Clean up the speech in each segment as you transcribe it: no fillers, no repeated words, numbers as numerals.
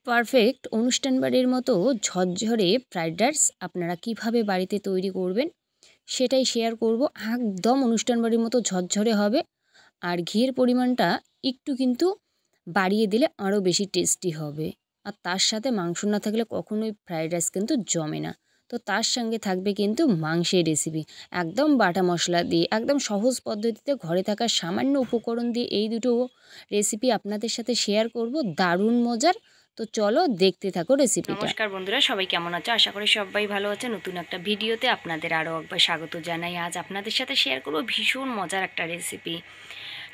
Perfect অনুষ্ঠান বাড়ির মতো ঝরঝরে ফ্রাইড রাইস আপনারা কিভাবে বাড়িতে তৈরি করবেন সেটাই শেয়ার করব। একদম অনুষ্ঠান বাড়ির মতো ঝরঝরে হবে, আর ঘিয়ের পরিমাণটা একটু কিন্তু বাড়িয়ে দিলে আরও বেশি টেস্টি হবে। আর তার সাথে মাংস না থাকলে কখনোই ফ্রাইড রাইস কিন্তু জমে না। তো তার সঙ্গে থাকবে কিন্তু মাংসের রেসিপি, একদম বাটা মশলা দিয়ে, একদম সহজ পদ্ধতিতে ঘরে থাকা সামান্য উপকরণ দিয়ে এই দুটো রেসিপি আপনাদের সাথে শেয়ার করব, দারুণ মজার। তো চলো দেখতে থাকো রেসিপিটা। নমস্কার বন্ধুরা, সবাই কেমন আছো? আশা করি সবাই ভালো আছে। নতুন একটা ভিডিওতে আপনাদের আরও একবার স্বাগত জানাই। আজ আপনাদের সাথে শেয়ার করব ভীষণ মজার একটা রেসিপি।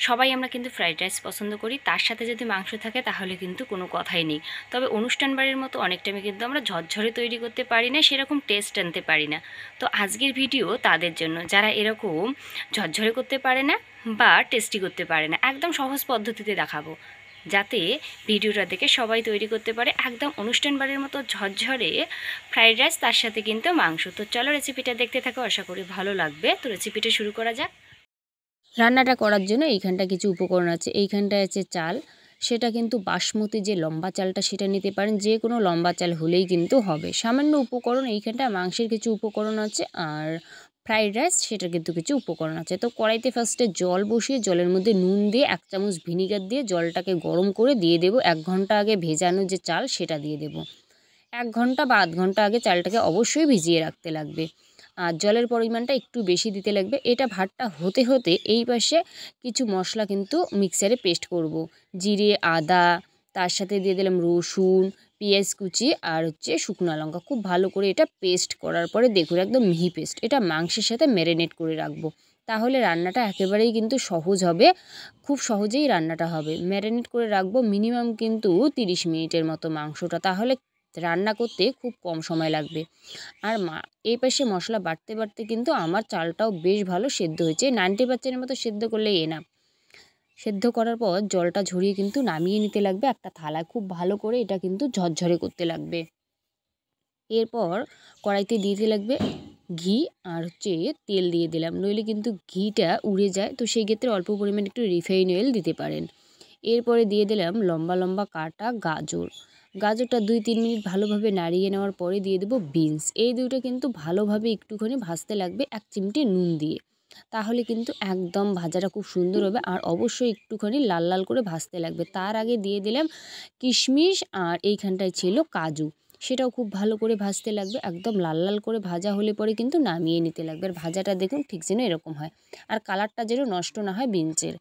সবাই আমরা কিন্তু ফ্রাইড রাইস পছন্দ করি, তার সাথে যদি মাংস থাকে তাহলে কিন্তু কোনো কথাই নেই। তবে অনুষ্ঠান বাড়ির মতো অনেক টাইমে কিন্তু আমরা ঝরঝরে তৈরি করতে পারি না, সেরকম টেস্ট আনতে পারি না। তো আজকের ভিডিও তাদের জন্য যারা এরকম ঝরঝরে করতে পারে না বা টেস্টি করতে পারে না, একদম সহজ পদ্ধতিতে দেখাবো, যাতে ভিডিওটা দেখে সবাই তৈরি করতে পারে একদম অনুষ্ঠান বাড়ির মতো ঝরঝরে ফ্রাইড রাইস, তার সাথে কিন্তু মাংস। তো চলো রেসিপিটা দেখতে থাকো, আশা করি ভালো লাগবে। তো রেসিপিটা শুরু করা যাক। রান্নাটা করার জন্য এইখানটা কিছু উপকরণ আছে। এইখানটায় আছে চাল, সেটা কিন্তু বাসমতি যে লম্বা চালটা সেটা নিতে পারেন, যে কোনো লম্বা চাল হলেই কিন্তু হবে। সামান্য উপকরণ এইখানটা মাংসের কিছু উপকরণ আছে, আর ফ্রাইড রাইস সেটার কিন্তু কিছু উপকরণ আছে। তো কড়াইতে ফার্স্টে জল বসিয়ে জলের মধ্যে নুন দিয়ে 1 চামচ ভিনিগার দিয়ে জলটাকে গরম করে দিয়ে দেবো। 1 ঘন্টা আগে ভেজানো যে চাল সেটা দিয়ে দেবো। 1 ঘন্টা বা আধ ঘন্টা আগে চালটাকে অবশ্যই ভিজিয়ে রাখতে লাগবে, আর জলের পরিমাণটা একটু বেশি দিতে লাগবে। এটা ভাতটা হতে হতে এই পাশে কিছু মশলা কিন্তু মিক্সারে পেস্ট করব। জিরে, আদা, তার সাথে দিয়ে দিলাম রসুন, পেঁয়াজ কুচি আর শুকনো লঙ্কা। খুব ভালো করে এটা পেস্ট করার পরে দেখুন একদম মিহি পেস্ট। এটা মাংসের সাথে ম্যারিনেট করে রাখবো, তাহলে রান্নাটা একেবারেই কিন্তু সহজ হবে, খুব সহজেই রান্নাটা হবে। ম্যারিনেট করে রাখবো মিনিমাম কিন্তু 30 মিনিটের মতো মাংসটা, তাহলে রান্না করতে খুব কম সময় লাগবে। আর এই পাশে মশলা বাটতে বাটতে কিন্তু আমার চালটাও বেশ ভালো সেদ্ধ হয়েছে, 90% মতো সেদ্ধ করলেই এনাফ। সেদ্ধ করার পর জলটা ঝরিয়ে কিন্তু নামিয়ে নিতে লাগবে একটা থালায়। খুব ভালো করে এটা কিন্তু ঝরঝরে করতে লাগবে। এরপর কড়াইতে দিতে লাগবে ঘি, আর তেল দিয়ে দিলাম, নইলে কিন্তু ঘিটা উড়ে যায়। তো সেই ক্ষেত্রে অল্প পরিমাণে একটু রিফাইন অয়েল দিতে পারেন। এরপরে দিয়ে দিলাম লম্বা লম্বা কাটা গাজর। গাজরটা 2-3 মিনিট ভালোভাবে নাড়িয়ে নেওয়ার পরে দিয়ে দেবো বিনস। এই দুটো কিন্তু ভালোভাবে একটুখানি ভাজতে লাগবে 1 চিমটে নুন দিয়ে, তাহলে কিন্তু একদম ভাজাটা খুব সুন্দর হবে। আর অবশ্যই একটুখানি লাল লাল করে ভাজতে লাগবে। তার আগে দিয়ে দিলাম কিশমিশ, আর এইখানটায় ছিল কাজু, সেটাও খুব ভালো করে ভাজতে লাগবে। একদম লাল লাল করে ভাজা হলে পরে কিন্তু নামিয়ে নিতে লাগবে। আর ভাজাটা দেখুন ঠিক যেন এরকম হয়, আর কালারটা যেন নষ্ট না হয় বিনসের,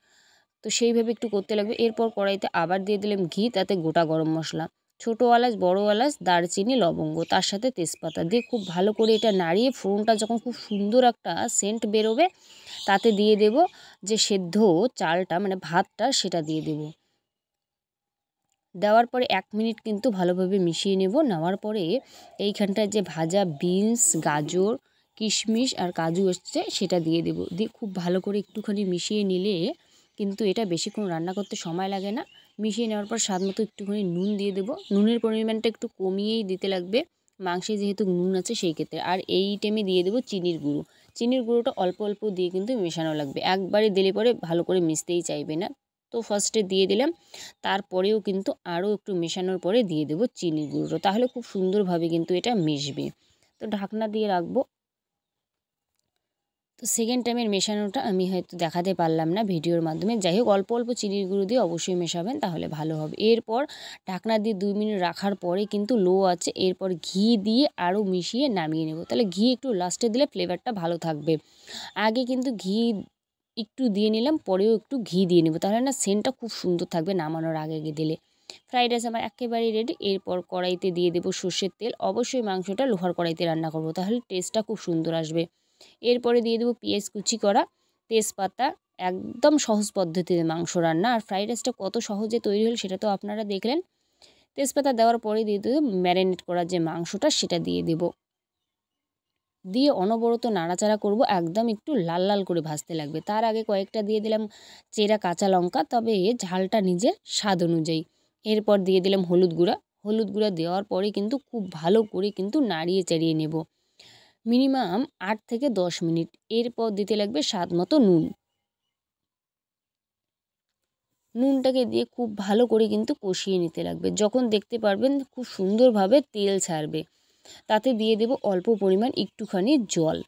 তো সেইভাবে একটু করতে লাগবে। এরপর কড়াইতে আবার দিয়ে দিলাম ঘি, তাতে গোটা গরম মশলা, ছোটো এলাচ, বড় এলাচ, দারচিনি, লবঙ্গ, তার সাথে তেজপাতা দিয়ে খুব ভালো করে এটা নাড়িয়ে ফোড়নটা যখন খুব সুন্দর একটা সেন্ট বেরোবে, তাতে দিয়ে দেব যে সেদ্ধ চালটা মানে ভাতটা সেটা দিয়ে দেব। দেওয়ার পরে 1 মিনিট কিন্তু ভালোভাবে মিশিয়ে নেব। নেওয়ার পরে এইখানটায় যে ভাজা বিনস, গাজর, কিশমিশ আর কাজু এসছে সেটা দিয়ে দেব। দিয়ে খুব ভালো করে একটুখানি মিশিয়ে নিলে কিন্তু এটা বেশিক্ষণ রান্না করতে সময় লাগে না। মিশিয়ে নেওয়ার পর স্বাদ মতো একটুখানি নুন দিয়ে দেব। নুনের পরিমাণটা একটু কমিয়েই দিতে লাগবে, মাংসে যেহেতু নুন আছে সেই ক্ষেত্রে। আর এই টাইমে দিয়ে দেবো চিনির গুঁড়ো। চিনির গুঁড়োটা অল্প অল্প দিয়ে কিন্তু মেশানো লাগবে, একবারে দিলে পরে ভালো করে মিশতেই চাইবে না। তো ফার্স্টে দিয়ে দিলাম, তারপরেও কিন্তু আরও একটু মেশানোর পরে দিয়ে দেবো চিনির গুঁড়ো, তাহলে খুব সুন্দরভাবে কিন্তু এটা মিশবে। তো ঢাকনা দিয়ে রাখবো। তো সেকেন্ড টাইমের মেশানোটা আমি হয়তো দেখাতে পারলাম না ভিডিওর মাধ্যমে, যাই হোক অল্প অল্প চিনির গুঁড়ো দিয়ে অবশ্যই মেশাবেন, তাহলে ভালো হবে। এরপর ঢাকনা দিয়ে 2 মিনিট রাখার পরে কিন্তু লো আছে, এরপর ঘি দিয়ে আরও মিশিয়ে নামিয়ে নেব। তাহলে ঘি একটু লাস্টে দিলে ফ্লেভারটা ভালো থাকবে। আগে কিন্তু ঘি একটু দিয়ে নিলাম, পরেও একটু ঘি দিয়ে নেব, তাহলে না সেন্টটা খুব সুন্দর থাকবে নামানোর আগে দিলে। ফ্রাইড রাইস আমার একেবারেই রেডি। এরপর কড়াইতে দিয়ে দেবো সর্ষের তেল। অবশ্যই মাংসটা লোহার কড়াইতে রান্না করব, তাহলে টেস্টটা খুব সুন্দর আসবে। এরপরে দিয়ে দেবো পেঁয়াজ কুচি করা, তেজপাতা। একদম সহজ পদ্ধতিতে মাংস রান্না, আর ফ্রাইড রাইসটা কত সহজে তৈরি হল সেটা তো আপনারা দেখলেন। তেজপাতা দেওয়ার পরে দিয়ে দেবো ম্যারিনেট করা যে মাংসটা সেটা দিয়ে দেবো, দিয়ে অনবরত নাড়াচাড়া করব, একদম একটু লাল লাল করে ভাজতে লাগবে। তার আগে কয়েকটা দিয়ে দিলাম চেরা কাঁচা লঙ্কা, তবে ঝালটা নিজের স্বাদ অনুযায়ী। এরপর দিয়ে দিলাম হলুদ গুঁড়া। হলুদ গুঁড়া দেওয়ার পরে কিন্তু খুব ভালো করে কিন্তু নাড়িয়ে চাড়িয়ে নেব মিনিমাম 8 থেকে 10 মিনিট। এরপর দিতে লাগবে স্বাদ মতো নুন। নুনটাকে দিয়ে খুব ভালো করে কিন্তু কষিয়ে নিতে লাগবে। যখন দেখতে পারবেন খুব সুন্দরভাবে তেল ছাড়বে, তাতে দিয়ে দেব অল্প পরিমাণ একটুখানি জল,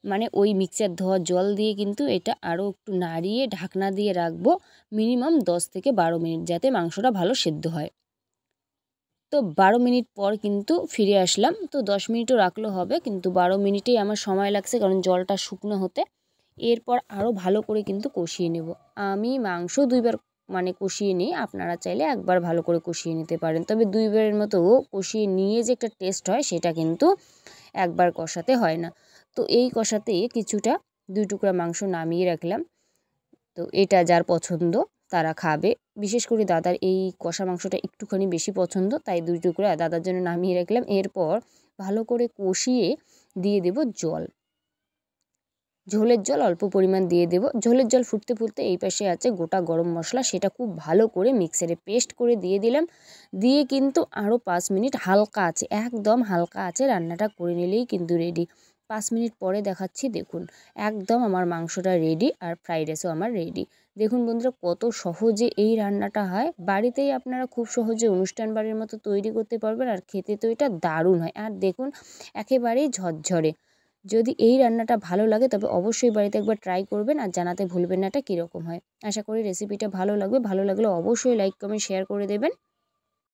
মানে ওই মিক্সচার ধোয়া জল দিয়ে কিন্তু এটা আরও একটু নাড়িয়ে ঢাকনা দিয়ে রাখবো মিনিমাম 10 থেকে 12 মিনিট, যাতে মাংসটা ভালো সেদ্ধ হয়। তো 12 মিনিট পর কিন্তু ফিরে আসলাম। তো 10 মিনিটও রাখলেও হবে, কিন্তু 12 মিনিটেই আমার সময় লাগছে, কারণ জলটা শুকনো হতে। এরপর আরও ভালো করে কিন্তু কষিয়ে নেব। আমি মাংস 2 বার মানে কষিয়ে নিই, আপনারা চাইলে একবার ভালো করে কষিয়ে নিতে পারেন। তবে 2 বারের মতো কষিয়ে নিয়ে যে একটা টেস্ট হয়, সেটা কিন্তু একবার কষাতে হয় না। তো এই কষাতে কিছুটা 2 টুকরা মাংস নামিয়ে রাখলাম। তো এটা যার পছন্দ তারা খাবে। বিশেষ করে দাদার এই কষা মাংসটা একটুখানি বেশি পছন্দ, তাই 2 টুকরা দাদার জন্য নামিয়ে রাখলাম। এরপর ভালো করে কষিয়ে দিয়ে দেব জল। ঝোলের জল অল্প পরিমাণ দিয়ে দেব। ঝোলের জল ফুটতে ফুটতে এই পাশে আছে গোটা গরম মশলা, সেটা খুব ভালো করে মিক্সারে পেস্ট করে দিয়ে দিলাম। দিয়ে কিন্তু আরও 5 মিনিট হালকা আছে, একদম হালকা আছে রান্নাটা করে নিলেই কিন্তু রেডি। 5 মিনিট পরে দেখাচ্ছি, দেখুন একদম আমার মাংসটা রেডি, আর ফ্রাইড রাইসও আমার রেডি। দেখুন বন্ধুরা, কত সহজে এই রান্নাটা হয়। বাড়িতেই আপনারা খুব সহজে অনুষ্ঠান বাড়ির মতো তৈরি করতে পারবেন, আর খেতে তো এটা দারুণ হয়। আর দেখুন একেবারেই ঝরঝরে। যদি এই রান্নাটা ভালো লাগে তবে অবশ্যই বাড়িতে একবার ট্রাই করবেন, আর জানাতে ভুলবেন না এটা কীরকম হয়। আশা করি রেসিপিটা ভালো লাগবে। ভালো লাগলে অবশ্যই লাইক কমেন্ট শেয়ার করে দেবেন।